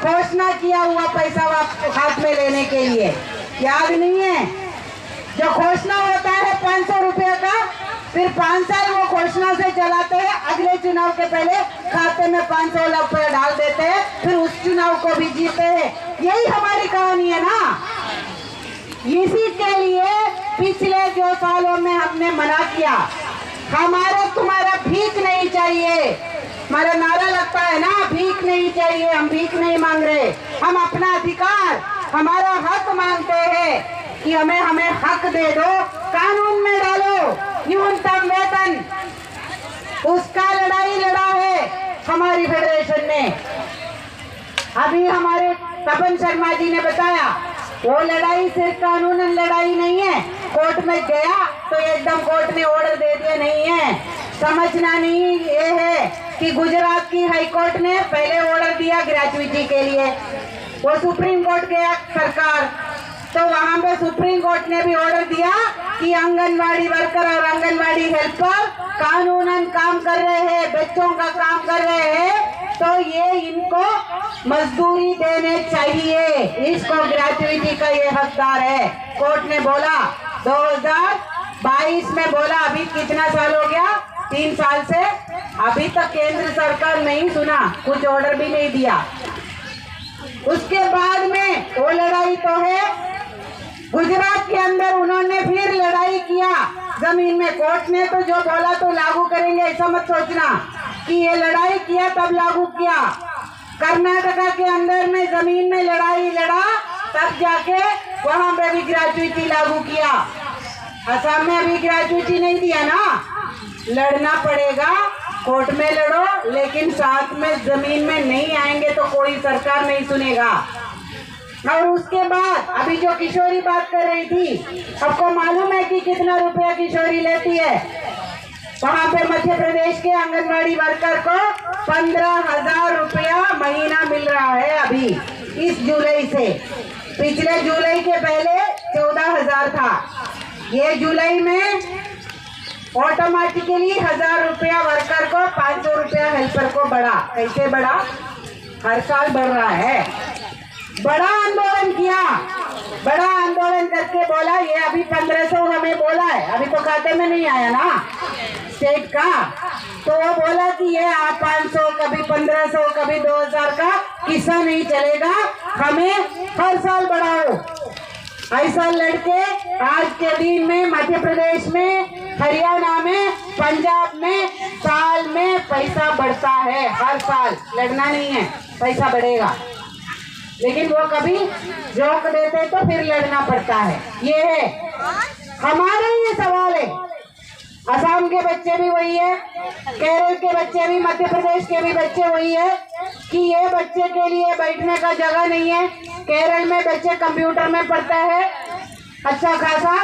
घोषणा किया हुआ पैसा हाथ में लेने के लिए, याद नहीं है? जो घोषणा होता है 500 रुपये का, फिर 5 साल वो घोषणा से चलाते हैं, अगले चुनाव के पहले खाते में 500 रुपये डाल देते हैं, फिर उस चुनाव को भी जीते हैं। यही हमारी कहानी है ना। इसी के लिए पिछले 2 सालों में हमने मना किया, हमारा तुम्हारा भीख नहीं चाहिए। हमारा नारा लगता है ना, भीख नहीं चाहिए, हम भीख नहीं मांग रहे, हम अपना अधिकार, हमारा हक मांगते हैं कि हमें हक दे दो, कानून में डालो न्यूनतम वेतन। उसका लड़ाई लड़ा है हमारी फेडरेशन ने। अभी हमारे तपन शर्मा जी ने बताया, वो लड़ाई सिर्फ कानूनन लड़ाई नहीं है, कोर्ट में गया तो एकदम कोर्ट ने ऑर्डर दे दिया नहीं है। समझना नहीं ये है कि गुजरात की हाई कोर्ट ने पहले ऑर्डर दिया ग्रेजुएटी के लिए, वो सुप्रीम कोर्ट गया सरकार, तो वहां पे सुप्रीम कोर्ट ने भी ऑर्डर दिया कि आंगनवाड़ी वर्कर और आंगनवाड़ी हेल्पर कानूनन काम कर रहे हैं, बच्चों का काम कर रहे हैं, तो ये इनको मजदूरी देने चाहिए, इसको ग्रेजुएटी का ये हकदार है। कोर्ट ने बोला 2022 में बोला, अभी कितना साल हो गया, 3 साल से अभी तक केंद्र सरकार नहीं सुना, कुछ ऑर्डर भी नहीं दिया। उसके बाद में वो लड़ाई तो है, गुजरात के अंदर उन्होंने फिर लड़ाई किया जमीन में। कोर्ट ने तो जो बोला तो लागू करेंगे, ऐसा मत सोचना कि ये लड़ाई किया तब लागू किया। कर्नाटका के अंदर में जमीन में लड़ाई लड़ा, तब जाके वहां पे भी ग्रेजुएटी लागू किया। असम में अभी ग्रेजुएटी नहीं दिया ना, लड़ना पड़ेगा, कोर्ट में लड़ो, लेकिन साथ में जमीन में नहीं आएंगे तो कोई सरकार नहीं सुनेगा। और उसके बाद अभी जो किशोरी बात कर रही थी, आपको मालूम है कि कितना रुपया किशोरी लेती है? वहाँ पे मध्य प्रदेश के आंगनवाड़ी वर्कर को 15,000 रुपया महीना मिल रहा है अभी इस जुलाई से। पिछले जुलाई के पहले 14,000 था। ये जुलाई में ऑटोमेटिकली 1,000 रुपया वर्कर को, 500 रुपया हेल्पर को बढ़ा। कैसे बढ़ा? हर साल बढ़ रहा है। बड़ा आंदोलन किया, बड़ा आंदोलन करके बोला ये अभी 1500 हमें बोला है, अभी तो खाते में नहीं आया ना स्टेट का, तो वो बोला कि ये आप 500 कभी 1500 कभी 2000 का किस्सा नहीं चलेगा, हमें हर साल बढ़ाओ। ऐसा लड़के आज के दिन में मध्य प्रदेश में, हरियाणा में, पंजाब में साल में पैसा बढ़ता है, हर साल। लड़ना नहीं है, पैसा बढ़ेगा, लेकिन वो कभी रोक देते तो फिर लड़ना पड़ता है। ये है हमारे, ये सवाल है। असम के बच्चे भी वही है, केरल के बच्चे भी, मध्य प्रदेश के भी बच्चे वही है कि ये बच्चे के लिए बैठने का जगह नहीं है। केरल में बच्चे कंप्यूटर में पढ़ते हैं, अच्छा खासा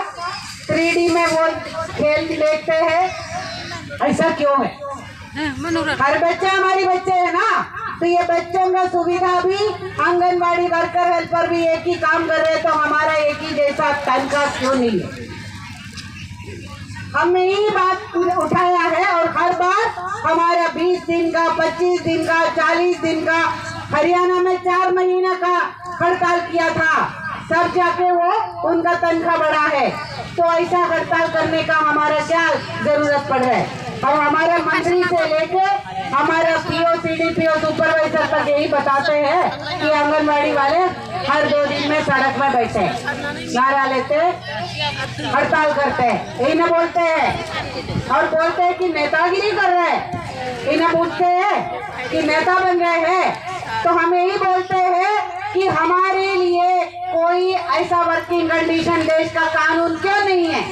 3D में वो खेल देखते हैं। ऐसा क्यों है? हर बच्चे हमारी बच्चे है ना, तो ये बच्चों का सुविधा भी, आंगनवाड़ी वर्कर हेल्पर भी एक ही काम कर रहे, तो हमारा एक ही जैसा तनख्वाह क्यों नहीं है? हमने यही बात उठाया है और हर बार हमारा 20 दिन का, 25 दिन का, 40 दिन का, हरियाणा में 4 महीने का हड़ताल किया था, सब जाके वो उनका तनख्वाह बढ़ा है। तो ऐसा हड़ताल करने का हमारा क्या जरूरत पड़ रहा है? और हमारे मंत्री से लेके हमारा PO, CDPO, सुपरवाइजर तक यही बताते हैं कि आंगनवाड़ी वाले हर 2 दिन में सड़क में बैठे, नारा लेते, हड़ताल करते हैं, इन्हें बोलते हैं और बोलते हैं कि नेतागिरी कर रहे हैं। इन्हें पूछते हैं कि नेता बन रहे हैं, तो हम यही बोलते हैं कि हमारे लिए कोई ऐसा वर्किंग कंडीशन देश का कानून क्यों नहीं है?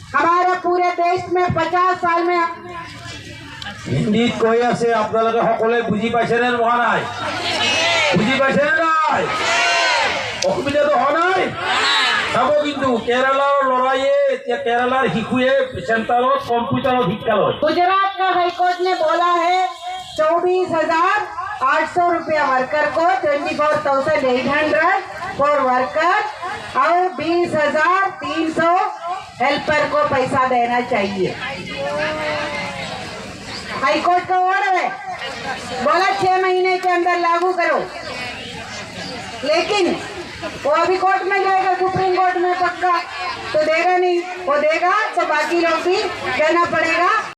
हमारे पूरे देश में 50 साल में হিন্দিত কৈ আছে, আপোনালোকে সকলোৱে বুজি পাইছে নে হোৱা নাই? বুজি পাইছে নে নাই? অসুবিধাটো হোৱা নাই? চাব কিন্তু কেৰালাৰ ল'ৰাইয়ে, এতিয়া কেৰালাৰ শিশুৱে চেণ্টাৰত কম্পিউটাৰত শিক্ষা লয়। गुजरात का हाईकोर्ट ने बोला है 24,800 रुपया वर्कर को, 24,800 फॉर वर्कर और 20,300 हेल्पर को पैसा देना चाहिए। हाईकोर्ट का ऑर्डर है, बोला 6 महीने के अंदर लागू करो। लेकिन वो अभी कोर्ट में जाएगा, सुप्रीम कोर्ट में पक्का तो देगा नहीं, वो देगा तो बाकी लोग भी देना पड़ेगा।